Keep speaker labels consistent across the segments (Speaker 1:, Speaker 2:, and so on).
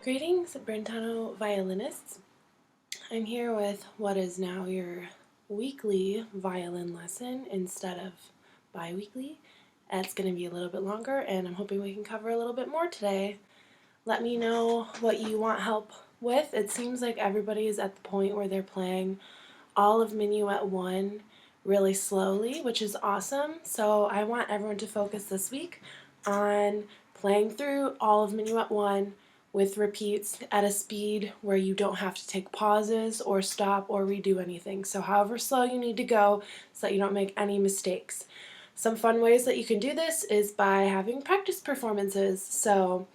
Speaker 1: Greetings, Brentano violinists. I'm here with what is now your weekly violin lesson instead of bi-weekly. It's going to be a little bit longer, and I'm hoping we can cover a little bit more today. Let me know what you want help with. It seems like everybody is at the point where they're playing all of Minuet 1 really slowly, which is awesome. So I want everyone to focus this week on playing through all of Minuet 1 with repeats at a speed where you don't have to take pauses or stop or redo anything. So however slow you need to go so that you don't make any mistakes. Some fun ways that you can do this is by having practice performances. So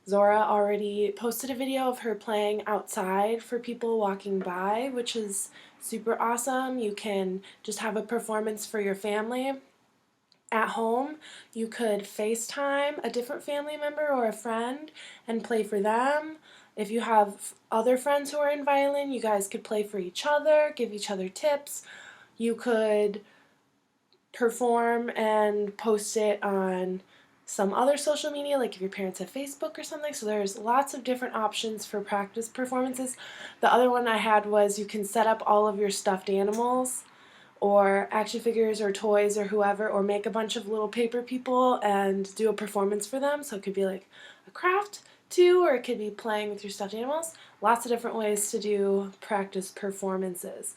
Speaker 1: Zora already posted a video of her playing outside for people walking by, which is super awesome. You can just have a performance for your family. At home, you could FaceTime a different family member or a friend and play for them. If you have other friends who are in violin, you guys could play for each other, give each other tips. You could perform and post it on some other social media, like if your parents have Facebook or something. So there's lots of different options for practice performances. The other one I had was you can set up all of your stuffed animals or action figures or toys or whoever, or make a bunch of little paper people and do a performance for them. So it could be like a craft too, or it could be playing with your stuffed animals. Lots of different ways to do practice performances.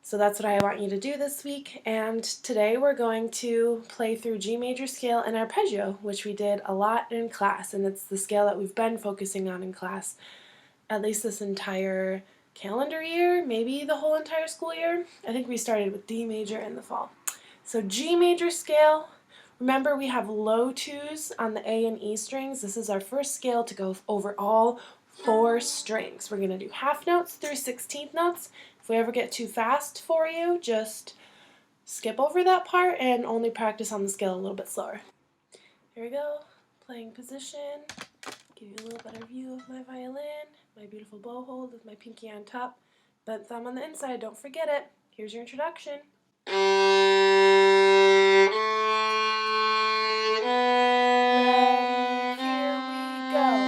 Speaker 1: So that's what I want you to do this week, and today we're going to play through G major scale and arpeggio, which we did a lot in class, and it's the scale that we've been focusing on in class at least this entire calendar year, maybe the whole entire school year. I think we started with D major in the fall. So G major scale, remember we have low twos on the A and E strings. This is our first scale to go over all 4 strings. We're going to do half notes through 16th notes. If we ever get too fast for you, just skip over that part and only practice on the scale a little bit slower. Here we go, playing position. Give you a little better view of my violin, my beautiful bow hold with my pinky on top, bent thumb on the inside, don't forget it. Here's your introduction. Ready, here we go.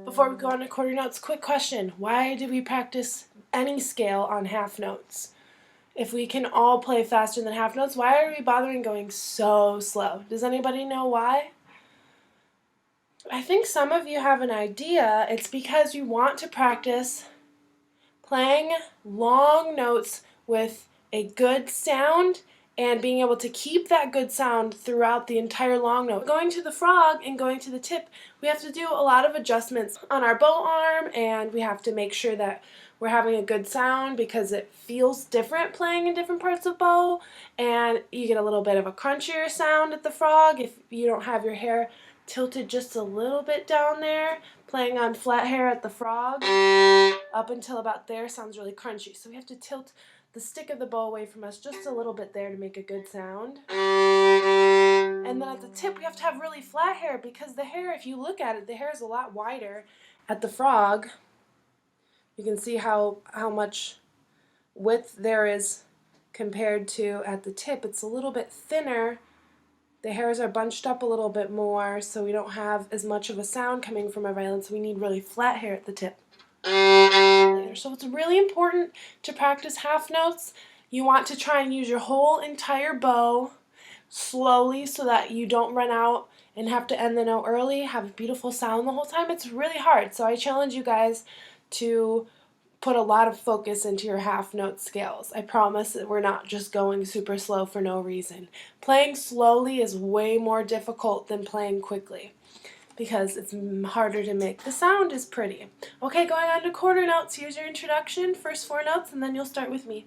Speaker 1: Before we go on to quarter notes, quick question. Why do we practice any scale on half notes? If we can all play faster than half notes, why are we bothering going so slow? Does anybody know why? I think some of you have an idea. It's because you want to practice playing long notes with a good sound and being able to keep that good sound throughout the entire long note. Going to the frog and going to the tip, we have to do a lot of adjustments on our bow arm, and we have to make sure that we're having a good sound because it feels different playing in different parts of bow, and you get a little bit of a crunchier sound at the frog if you don't have your hair tilted just a little bit down there. Playing on flat hair at the frog up until about there sounds really crunchy, so we have to tilt the stick of the bow away from us just a little bit there to make a good sound. And then at the tip we have to have really flat hair because the hair, if you look at it, the hair is a lot wider at the frog. You can see how much width there is compared to at the tip. It's a little bit thinner. The hairs are bunched up a little bit more, so we don't have as much of a sound coming from our violin, so we need really flat hair at the tip. So it's really important to practice half notes. You want to try and use your whole entire bow slowly so that you don't run out and have to end the note early, have a beautiful sound the whole time. It's really hard. So I challenge you guys to put a lot of focus into your half note scales. I promise that we're not just going super slow for no reason. Playing slowly is way more difficult than playing quickly because it's harder to make. The sound is pretty. Okay, going on to quarter notes. Here's your introduction, first 4 notes, and then you'll start with me.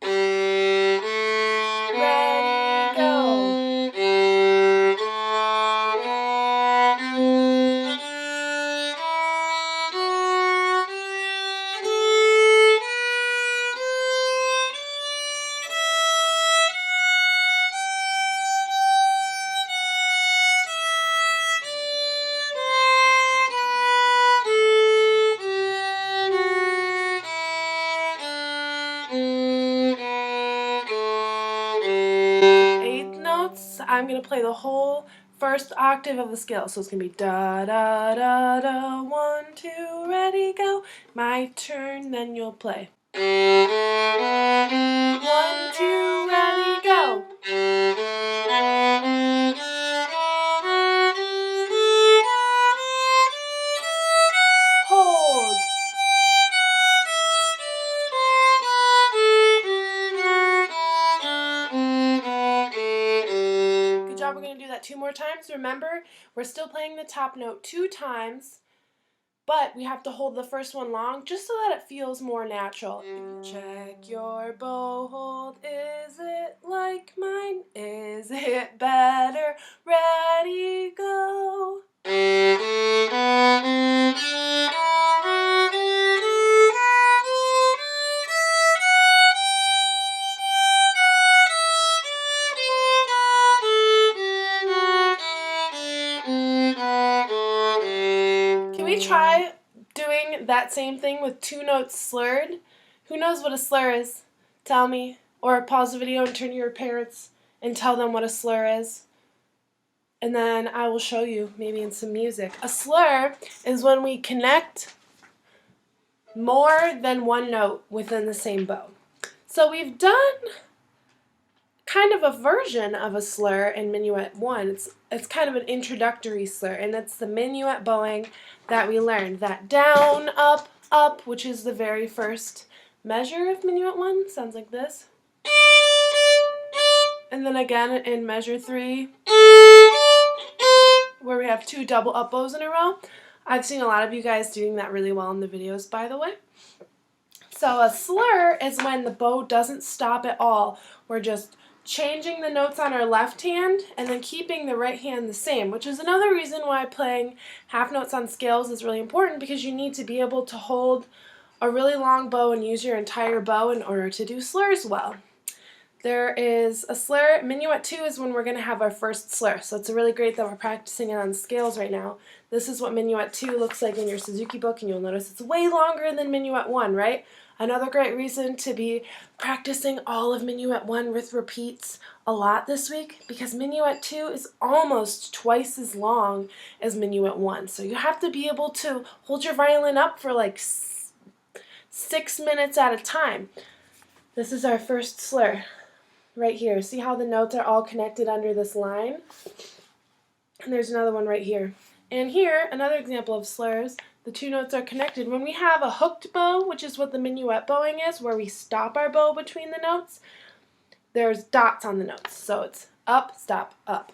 Speaker 1: Ready, go. 8th notes, I'm going to play the whole first octave of the scale. So it's going to be da da da da, 1, 2, ready, go. My turn, then you'll play. 1, 2, ready, go. Hold. Good job. We're going to do that 2 more times. Remember, we're still playing the top note 2 times, but we have to hold the first one long just so that it feels more natural. Check your bow hold. Is it like mine? Is it better? Ready, go. Can we try doing that same thing with 2 notes slurred? Who knows what a slur is? Tell me. Or pause the video and turn to your parents and tell them what a slur is. And then I will show you maybe in some music. A slur is when we connect more than one note within the same bow. So we've done kind of a version of a slur in Minuet 1. It's kind of an introductory slur, and it's the minuet bowing that we learned. That down, up, up, which is the very first measure of Minuet 1, sounds like this. And then again in measure 3, where we have 2 double up bows in a row. I've seen a lot of you guys doing that really well in the videos, by the way. So a slur is when the bow doesn't stop at all. We're just changing the notes on our left hand and then keeping the right hand the same, which is another reason why playing half notes on scales is really important, because you need to be able to hold a really long bow and use your entire bow in order to do slurs well. There is a slur. Minuet 2 is when we're going to have our first slur, so it's really great that we're practicing it on scales right now. This is what Minuet 2 looks like in your Suzuki book, and you'll notice it's way longer than Minuet 1, right? Another great reason to be practicing all of Minuet 1 with repeats a lot this week, because Minuet 2 is almost twice as long as Minuet 1. So you have to be able to hold your violin up for like 6 minutes at a time. This is our first slur right here. See how the notes are all connected under this line? And there's another one right here. And here, another example of slurs. The 2 notes are connected. When we have a hooked bow, which is what the minuet bowing is, where we stop our bow between the notes, there's dots on the notes. So it's up, stop, up.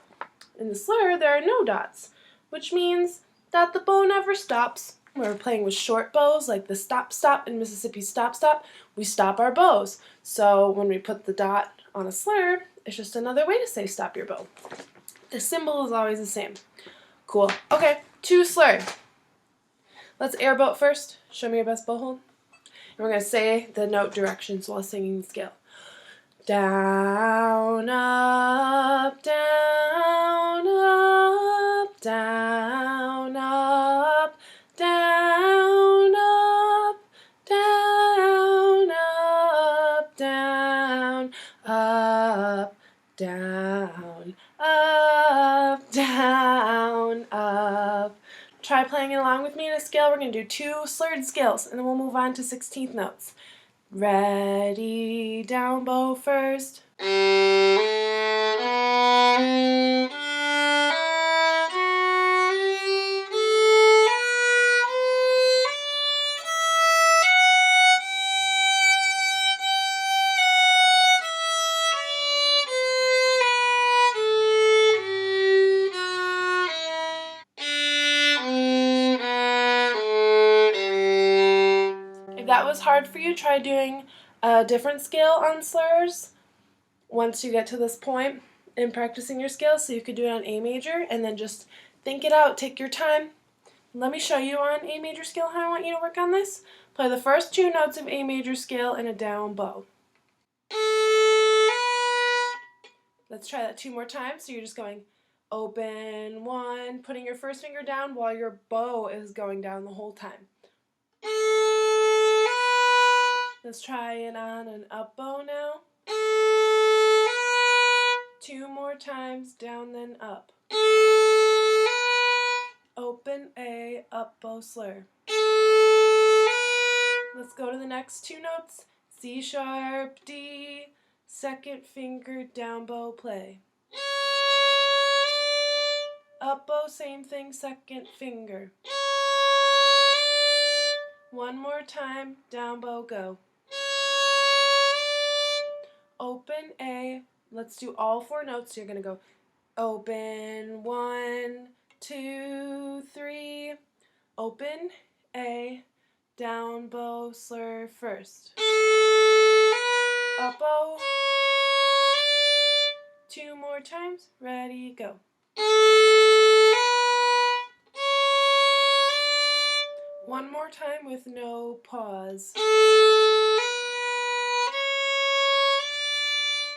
Speaker 1: In the slur, there are no dots, which means that the bow never stops. When we're playing with short bows, like the stop, stop in Mississippi stop, stop, we stop our bows. So when we put the dot on a slur, it's just another way to say stop your bow. The symbol is always the same. Cool. Okay, 2 slur. Let's airboat first. Show me your best bow hold. And we're going to say the note directions while singing the scale. Down, up, down, up, down, up, down, up, down, up, down, up, down, up, down, up. Try playing along with me in a scale. We're going to do 2 slurred scales, and then we'll move on to 16th notes. Ready, down bow first. was hard for you, try doing a different scale on slurs once you get to this point in practicing your scale, so you could do it on A major and then just think it out, take your time. Let me show you on A major scale how I want you to work on this. Play the first 2 notes of A major scale in a down bow. Let's try that 2 more times. So you're just going open 1, putting your first finger down while your bow is going down the whole time. Let's try it on an up bow now. 2 more times, down then up. Open A, up bow slur. Let's go to the next 2 notes. C sharp, D, second finger, down bow, play. Up bow, same thing, second finger. 1 more time, down bow, go. Open A, let's do all 4 notes. You're going to go open 1, 2, 3, open A, down bow, slur first. Up bow. 2 more times, ready, go. One more time with no pause.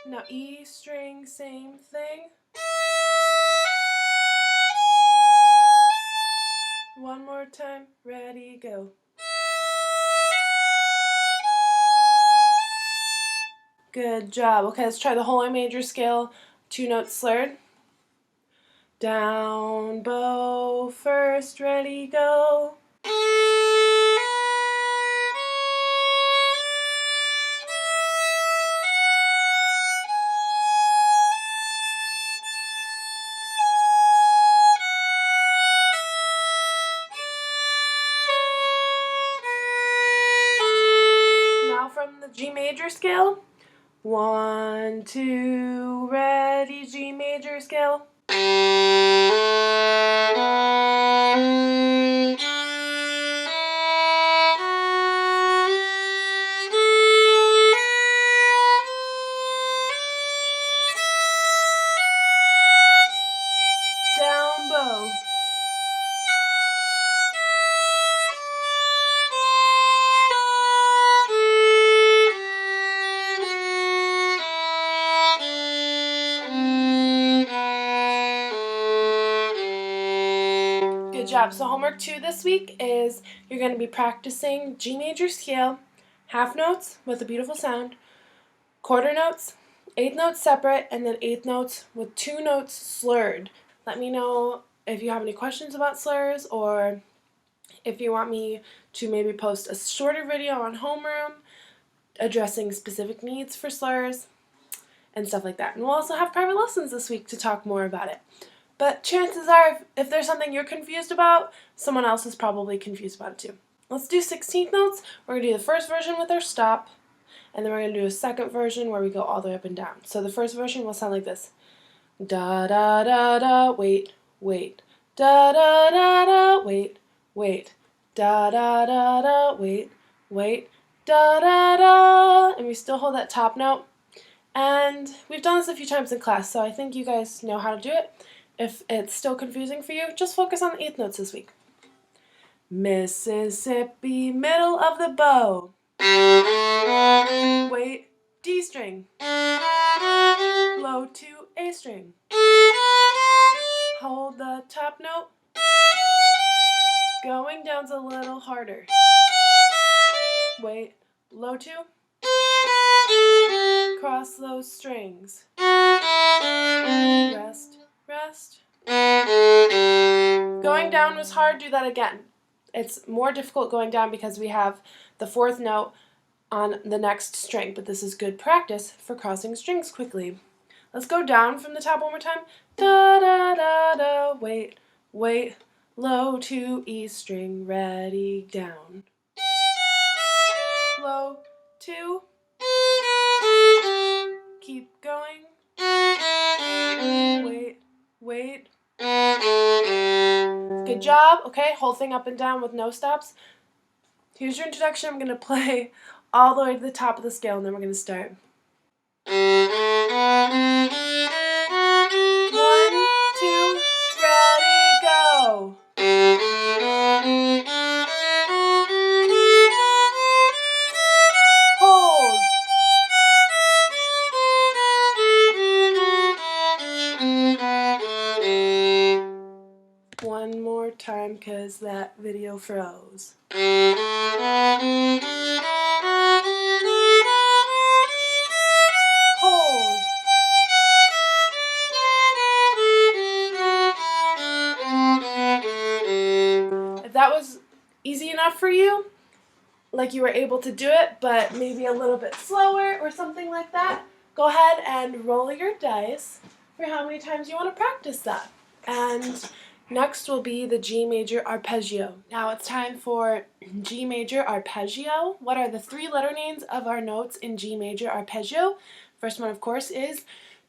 Speaker 1: Now E string, same thing. 1 more time, ready, go. Good job. Okay, let's try the whole A major scale, 2 notes slurred. Down bow first, ready, go. Now from the G major scale. 1, 2, ready, G major scale. Down bow. Good job. So homework 2 this week is you're going to be practicing G major scale, half notes with a beautiful sound, quarter notes, 8th notes separate, and then 8th notes with 2 notes slurred. Let me know if you have any questions about slurs, or if you want me to maybe post a shorter video on homeroom addressing specific needs for slurs and stuff like that. And we'll also have private lessons this week to talk more about it. But chances are, if there's something you're confused about, someone else is probably confused about it too. Let's do 16th notes. We're going to do the first version with our stop, and then we're going to do a second version where we go all the way up and down. So the first version will sound like this. Da da da da, wait, wait. Da da da da, wait, wait. Da da da da, wait, wait. Da da da. And we still hold that top note. And we've done this a few times in class, so I think you guys know how to do it. If it's still confusing for you, just focus on the 8th notes this week. Mississippi, middle of the bow. Wait, D string. Low to A string. Hold the top note. Going down's a little harder. Wait, low 2. Cross those strings. Rest, rest. Going down was hard, do that again. It's more difficult going down because we have the 4th note on the next string, but this is good practice for crossing strings quickly. Let's go down from the top one more time. Da da da da, wait, wait, low to E string, ready, down. Low 2. Keep going. Wait, wait. Good job. Okay, whole thing up and down with no stops. Here's your introduction. I'm going to play all the way to the top of the scale, and then we're going to start. 1, 2, ready, go. Hold. One more time, because that video froze. Hold. If that was easy enough for you, like you were able to do it, but maybe a little bit slower or something like that, go ahead and roll your dice for how many times you want to practice that. And next will be the G major arpeggio. Now it's time for G major arpeggio. What are the 3 letter names of our notes in G major arpeggio? First one, of course, is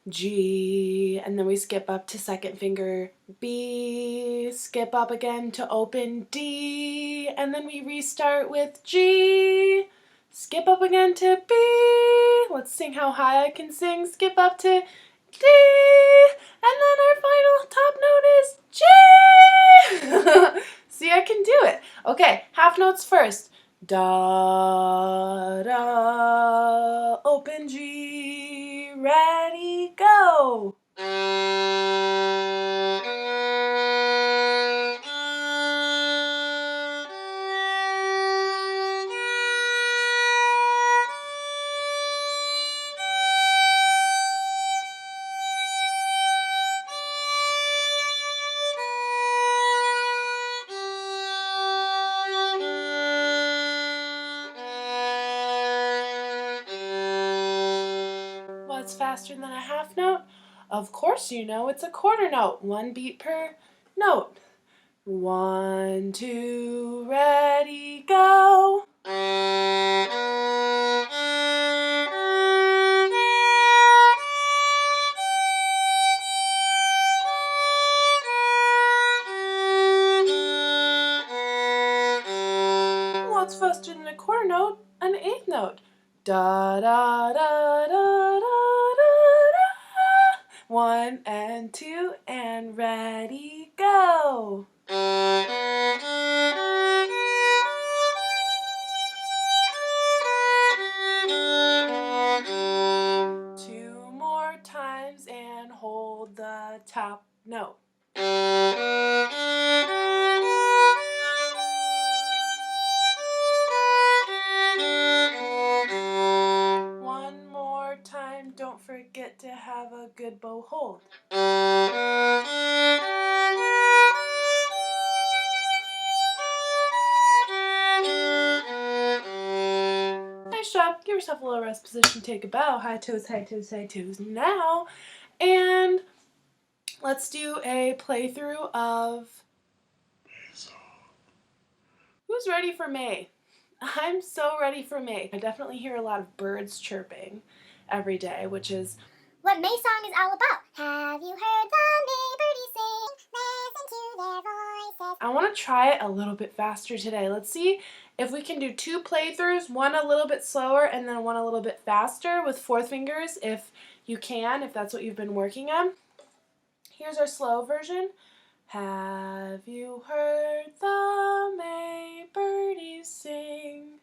Speaker 1: G, and then we skip up to second finger B, skip up again to open D, and then we restart with G, skip up again to B, let's sing how high I can sing, skip up to D, and then our final top note is G! See, I can do it. Okay, half notes first. Da, da, open G, ready, go. What's faster than a half note? Of course you know, it's a quarter note. 1 beat per note. 1, 2, ready, go. What's faster than a quarter note? An eighth note. Da da da da da da da. 1 and 2 and ready, go. 2 more times and hold the top note. One more time, don't forget to have a good bow hold. Nice job. Give yourself a little rest position, take a bow, high toes, high toes, high toes now. And let's do a playthrough of Who's ready for May? I'm so ready for May. I definitely hear a lot of birds chirping every day, which is
Speaker 2: what May song is all about. Have you heard the May birdies sing? Listen to their voices.
Speaker 1: I want to try it a little bit faster today. Let's see if we can do 2 playthroughs, one a little bit slower and then one a little bit faster with 4 fingers if you can, if that's what you've been working on. Here's our slow version. Have you heard the May birdies sing?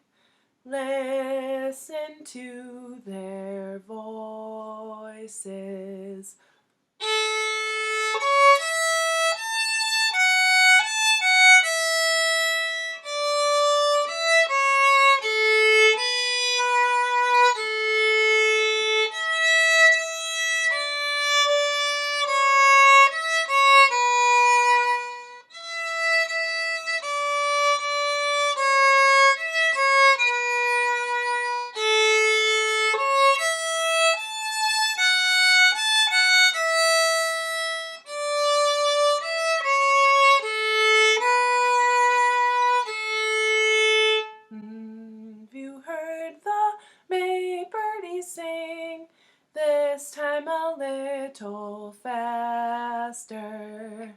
Speaker 1: Listen to their voices. Have you heard the May birdies sing? This time a little faster.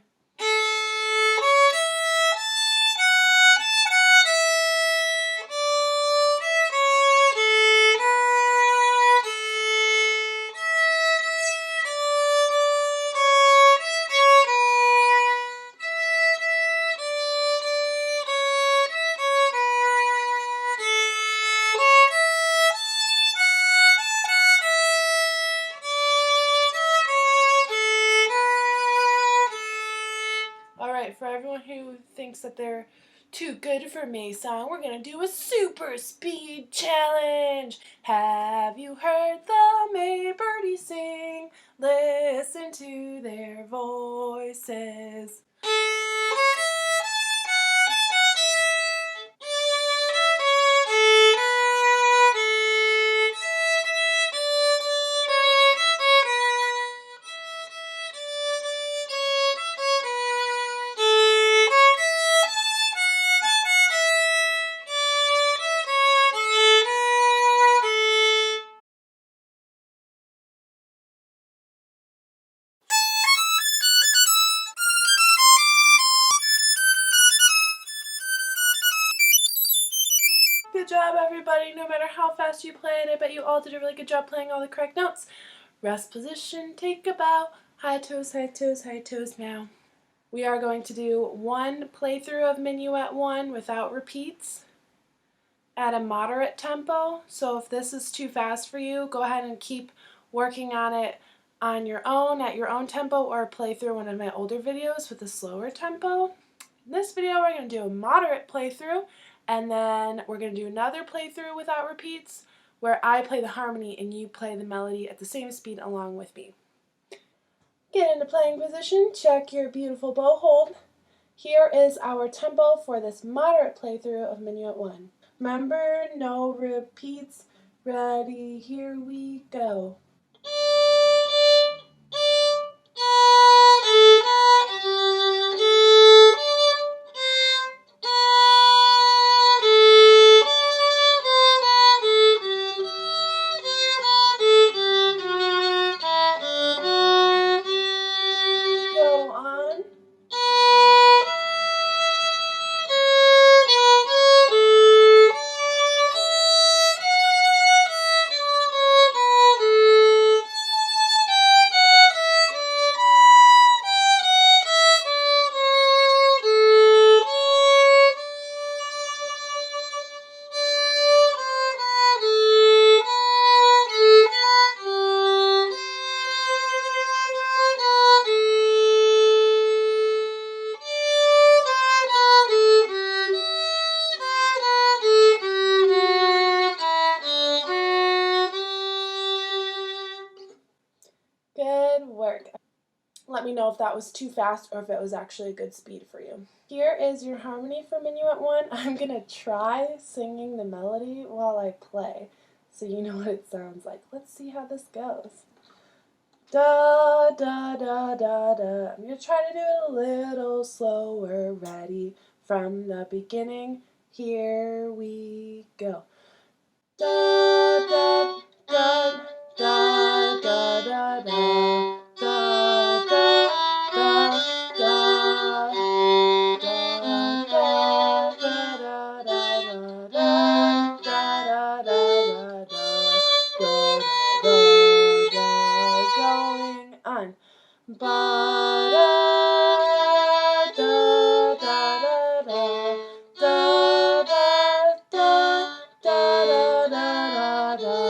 Speaker 1: Alright, for everyone who thinks that they're too good for Mason, we're gonna do a super speed challenge. Have you heard the May birdies sing? Listen to their voices. Good job, everybody. No matter how fast you played, I bet you all did a really good job playing all the correct notes. Rest position, take a bow. High toes, high toes, high toes now. We are going to do one playthrough of Minuet 1 without repeats at a moderate tempo. So if this is too fast for you, go ahead and keep working on it on your own, at your own tempo, or play through one of my older videos with a slower tempo. In this video, we're going to do a moderate playthrough, and then we're going to do another playthrough without repeats, where I play the harmony and you play the melody at the same speed along with me. Get into playing position, check your beautiful bow hold. Here is our tempo for this moderate playthrough of Minuet 1. Remember, no repeats. Ready, here we go. Go on. Good work. Let me know if that was too fast or if it was actually a good speed for you. Here is your harmony for Minuet 1. I'm going to try singing the melody while I play so you know what it sounds like. Let's see how this goes. Da, da, da, da, da. I'm going to try to do it a little slower. Ready from the beginning. Here we go. Da, da, da, da, da, da, da. Da, da, da, da. Going on. Ba da da da da da da da da da da da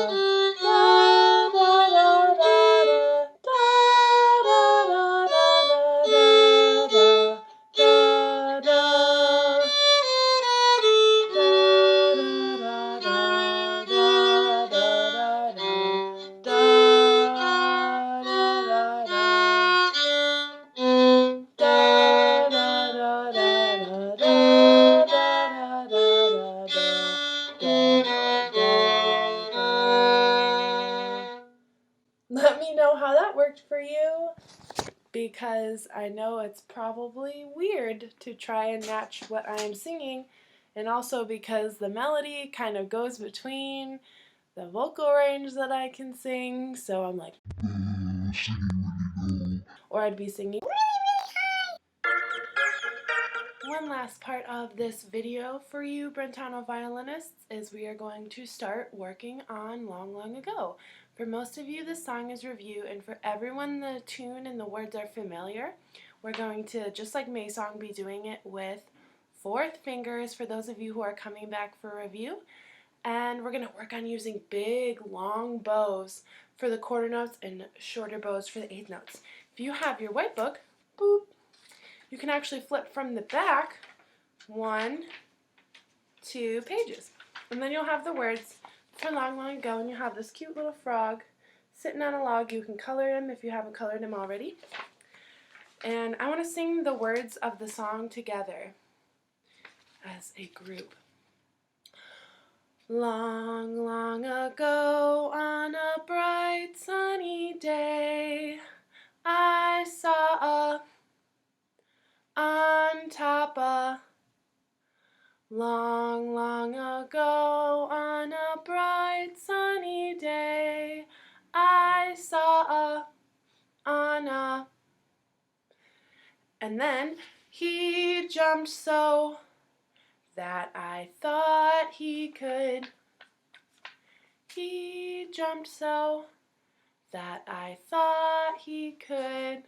Speaker 1: Let me know how that worked for you, because I know it's probably weird to try and match what I am singing, and also because the melody kind of goes between the vocal range that I can sing, so I'm like, or I'd be singing One last part of this video for you Brentano violinists is we are going to start working on Long Long Ago. For most of you, this song is review, and for everyone the tune and the words are familiar. We're going to, just like May Song, be doing it with fourth fingers for those of you who are coming back for review. And we're going to work on using big, long bows for the quarter notes and shorter bows for the eighth notes. If you have your white book, boop, you can actually flip from the back 1, 2 pages. And then you'll have the words for long, long ago, and you'll have this cute little frog sitting on a log. You can color him if you haven't colored him already. And I want to sing the words of the song together as a group. Long, long ago, on a bright sunny day, I saw on top a long, long ago, on a bright sunny day, I saw on a, and then he jumped so that I thought he could. He jumped so that I thought he could.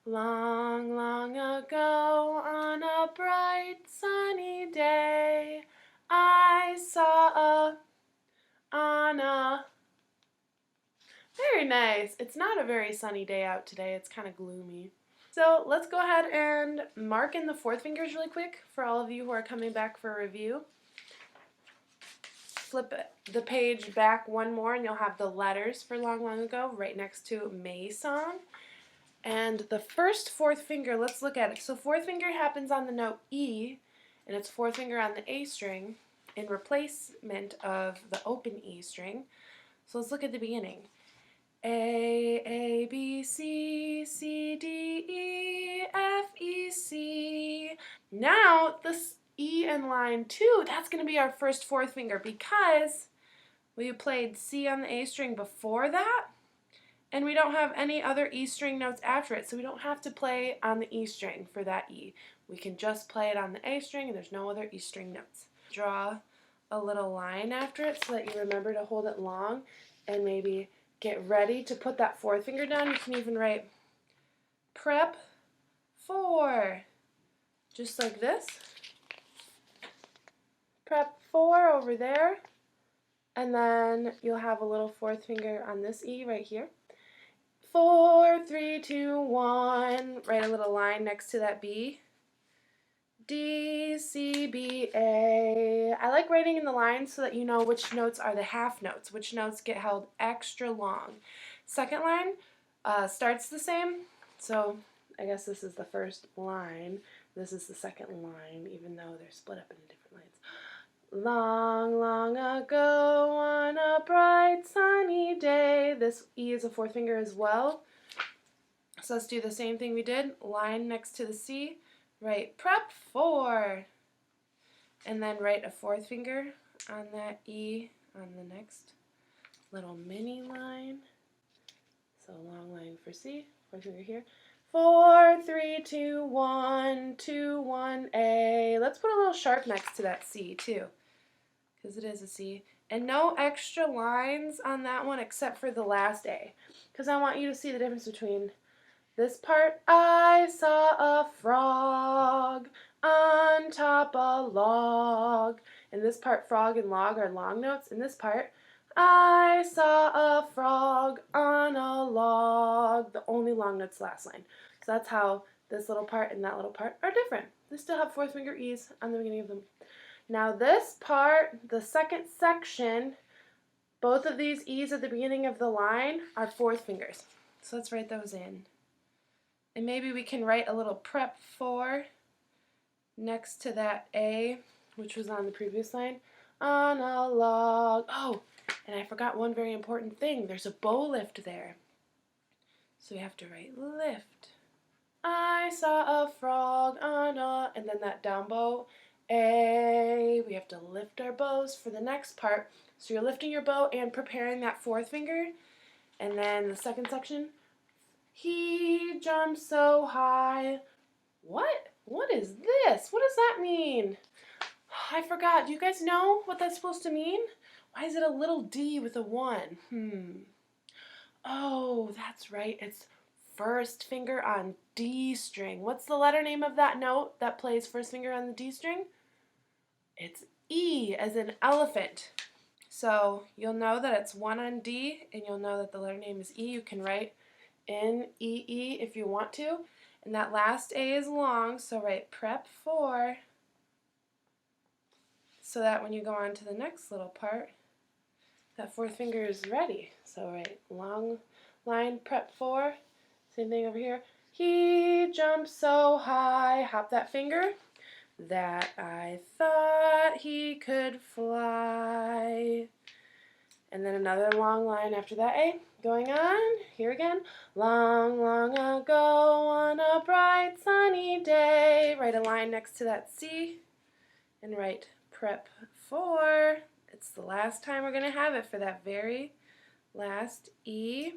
Speaker 1: Long, long ago, on a bright sunny day, I saw on a. Very nice. It's not a very sunny day out today. It's kind of gloomy. So let's go ahead and mark in the fourth fingers really quick for all of you who are coming back for a review. Flip the page back one more and you'll have the letters for long, long ago right next to May song. And the first fourth finger, let's look at it. So fourth finger happens on the note E, and it's fourth finger on the A string in replacement of the open E string. So let's look at the beginning. A, B, C, C, D, E, F, E, C. Now, this E in line 2, that's going to be our first fourth finger because we played C on the A string before that, and we don't have any other E string notes after it, so we don't have to play on the E string for that E. We can just play it on the A string, and there's no other E string notes. Draw a little line after it so that you remember to hold it long, and maybe get ready to put that fourth finger down. You can even write prep 4, just like this. Prep 4 over there, and then you'll have a little fourth finger on this E right here. 4, 3, 2, 1. Write a little line next to that B. D, C, B, A. I like writing in the lines so that you know which notes are the half notes, which notes get held extra long. Second line starts the same, so I guess this is the first line. This is the second line, even though they're split up into different lines. Long, long ago, on a bright sunny day. This E is a fourth finger as well. So let's do the same thing we did. Line next to the C. Write prep 4, and then write a fourth finger on that E on the next little mini line. So long line for C, fourth finger here. 4, 3, 2, 1, 2, 1, A. Let's put a little sharp next to that C too, because it is a C. And no extra lines on that one except for the last A, because I want you to see the difference between this part. I saw a frog on top a log. And this part, frog and log, are long notes. In this part, I saw a frog on a log. The only long notes last line. So that's how this little part and that little part are different. They still have fourth finger E's on the beginning of them. Now this part, the second section, both of these E's at the beginning of the line are fourth fingers. So let's write those in. And maybe we can write a little prep 4 next to that A, which was on the previous line. On a log. Oh, and I forgot one very important thing. There's a bow lift there. So we have to write lift. I saw a frog on a, and then that down bow, A. We have to lift our bows for the next part. So you're lifting your bow and preparing that fourth finger. And then the second section, he jumped so high. What? What is this? What does that mean? I forgot. Do you guys know what that's supposed to mean? Why is it a little D with a 1? Oh, that's right. It's first finger on D string. What's the letter name of that note that plays first finger on the D string? It's E, as in elephant. So you'll know that it's 1 on D, and you'll know that the letter name is E. You can write in E if you want to. And that last A is long, so write prep 4, so that when you go on to the next little part, that fourth finger is ready. So write long line prep 4, same thing over here. He jumped so high, hop that finger, that I thought he could fly. And then another long line after that A. Going on, here again. Long, long ago on a bright sunny day. Write a line next to that C and write prep 4. It's the last time we're going to have it for that very last E.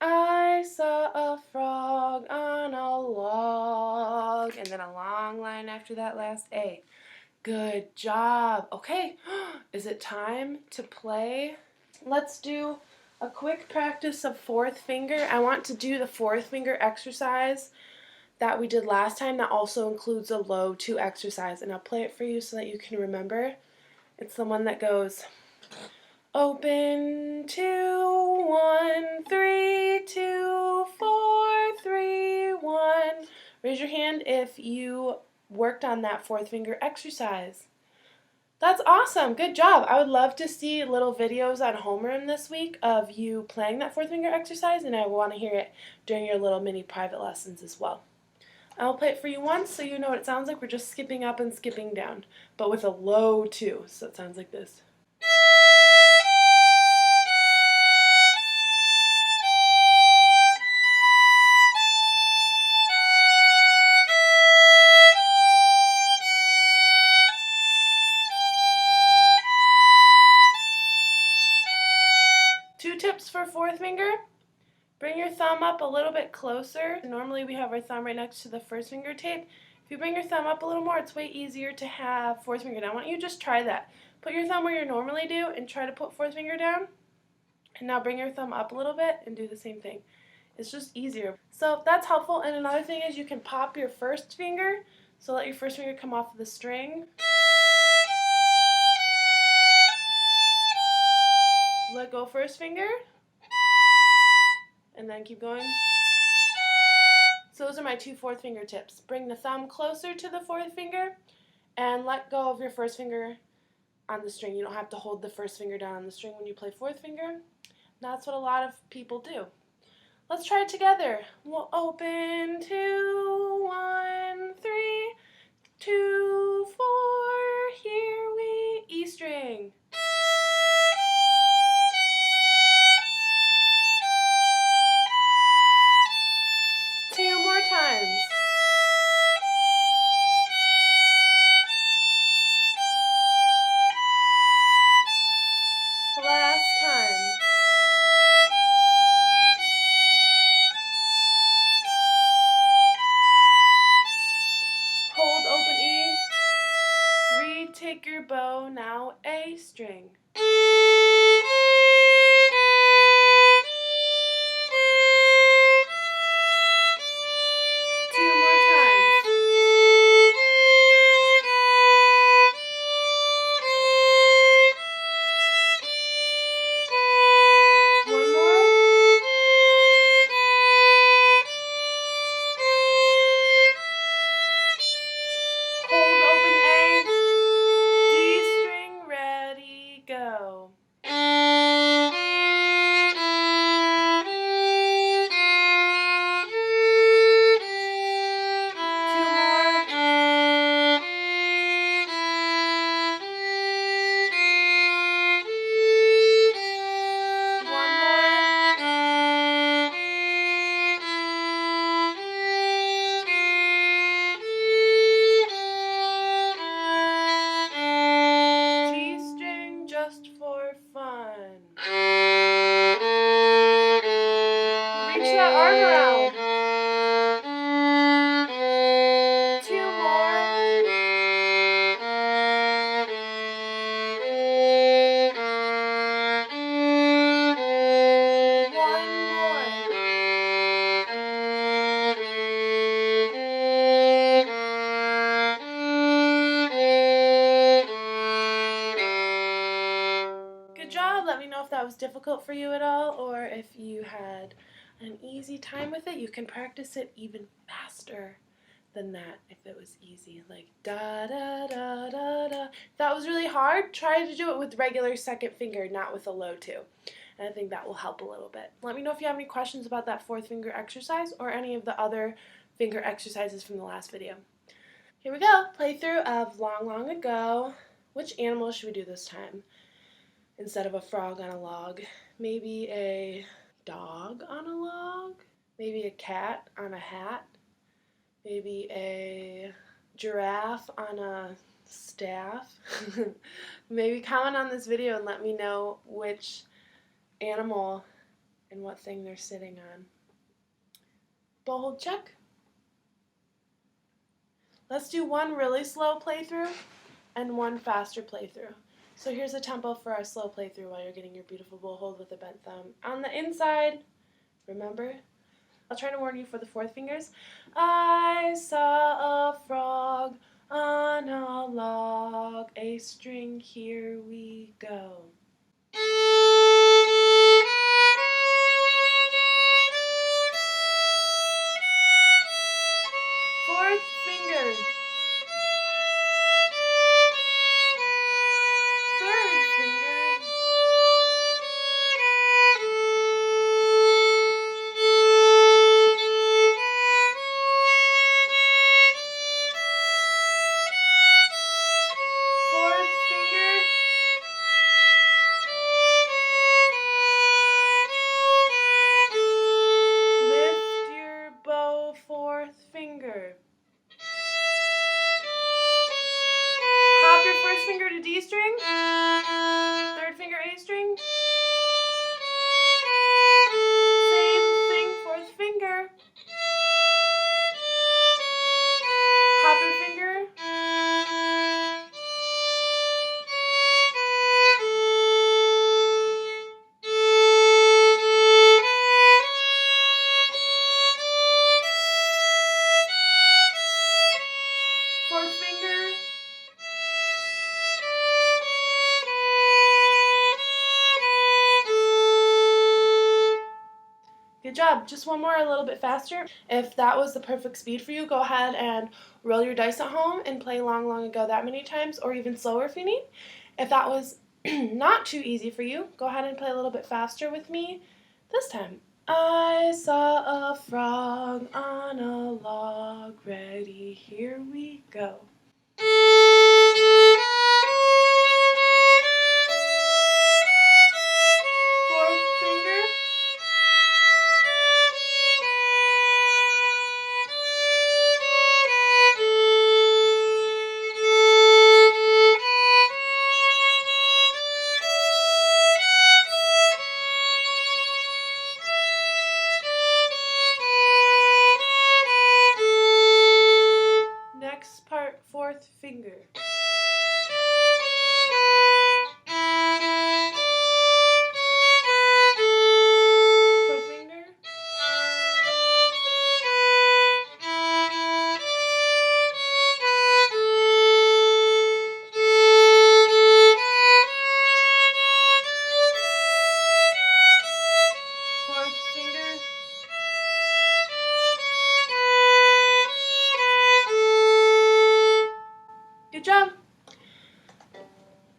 Speaker 1: I saw a frog on a log. And then a long line after that last A. Good job. Okay, is it time to play? Let's do a quick practice of fourth finger. I want to do the fourth finger exercise that we did last time that also includes a low 2 exercise, and I'll play it for you so that you can remember. It's the one that goes open 2 1 3 2 4 3 1. Raise your hand if you worked on that fourth finger exercise. That's awesome. Good job. I would love to see little videos on homeroom this week of you playing that fourth finger exercise, and I want to hear it during your little mini private lessons as well. I'll play it for you once so you know what it sounds like. We're just skipping up and skipping down, but with a low 2, so it sounds like this. Tips for fourth finger. Bring your thumb up a little bit closer. Normally we have our thumb right next to the first finger tape. If you bring your thumb up a little more, it's way easier to have fourth finger down. Why don't you just try that? Put your thumb where you normally do and try to put fourth finger down. And now bring your thumb up a little bit and do the same thing. It's just easier. So that's helpful. And another thing is you can pop your first finger. So let your first finger come off of the string. Let go first finger. And then keep going. So those are my 2 fourth finger tips. Bring the thumb closer to the fourth finger and let go of your first finger on the string. You don't have to hold the first finger down on the string when you play fourth finger. That's what a lot of people do. Let's try it together. We'll open 2 1 3 2 4. Here we E string. 2 more times. Last time. Hold open E. Retake your bow, now A string. 2 more times. One more. Hold open A. D string, ready, go. Just for fun. Reach that arm around. 2 more. One more. Good job. Let me know if that was difficult for you at all, or if you had an easy time with it. You can practice it even faster than that if it was easy, like da da da da da. If that was really hard, try to do it with regular second finger, not with a low two. And I think that will help a little bit. Let me know if you have any questions about that fourth finger exercise or any of the other finger exercises from the last video. Here we go, playthrough of Long, Long Ago. Which animal should we do this time? Instead of a frog on a log, maybe a dog on a log? Maybe a cat on a hat? Maybe a giraffe on a staff? Maybe comment on this video and let me know which animal and what thing they're sitting on. Bow hold check. Let's do one really slow playthrough and one faster playthrough. So here's a tempo for our slow playthrough while you're getting your beautiful bow hold with a bent thumb. On the inside, remember? I'll try to warn you for the fourth fingers. I saw a frog on a log, a string, here we go. Fourth finger. Third finger. Fourth finger. Lift your bow, fourth finger. Hop your first finger to D string. Third finger A string. Same thing, fourth finger. Hop your finger. Fourth finger. Good job. Just one more, a little bit faster. If that was the perfect speed for you, go ahead and roll your dice at home and play Long, Long Ago that many times, or even slower if you need. If that was not too easy for you, go ahead and play a little bit faster with me this time. I saw a frog on a log, ready, here we go. Fourth finger. Next part, fourth finger. Fourth finger. Fourth finger. Good job.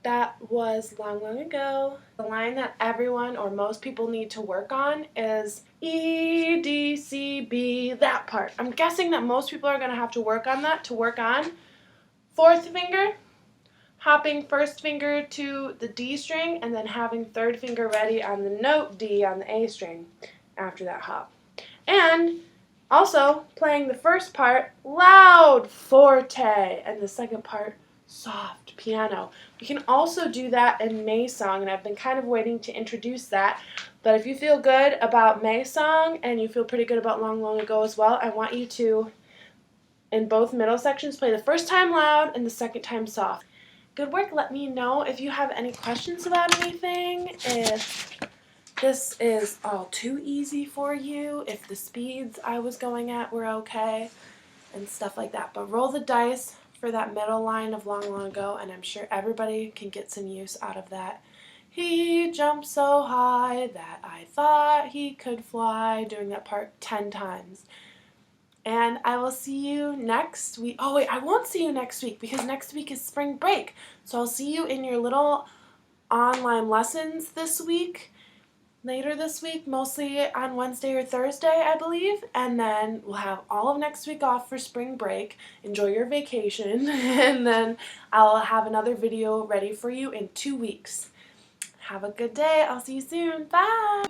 Speaker 1: That was Long, Long Ago. The line that everyone or most people need to work on is E, D, C, B, that part. I'm guessing that most people are going to have to work on that to work on fourth finger, hopping first finger to the D string, and then having third finger ready on the note D on the A string after that hop. And also playing the first part loud, forte, and the second part soft, piano. We can also do that in May Song, and I've been kind of waiting to introduce that. But if you feel good about May Song and you feel pretty good about Long, Long Ago as well, I want you to, in both middle sections, play the first time loud and the second time soft. Good work. Let me know if you have any questions about anything, if this is all too easy for you, if the speeds I was going at were okay, and stuff like that. But roll the dice for that middle line of Long, Long Ago, and I'm sure everybody can get some use out of that. He jumped so high that I thought he could fly, doing that part 10 times. And I will see you next week. Oh wait, I won't see you next week because next week is spring break. So I'll see you in your little online lessons this week, later this week, mostly on Wednesday or Thursday, I believe. And then we'll have all of next week off for spring break. Enjoy your vacation. And then I'll have another video ready for you in 2 weeks. Have a good day. I'll see you soon. Bye.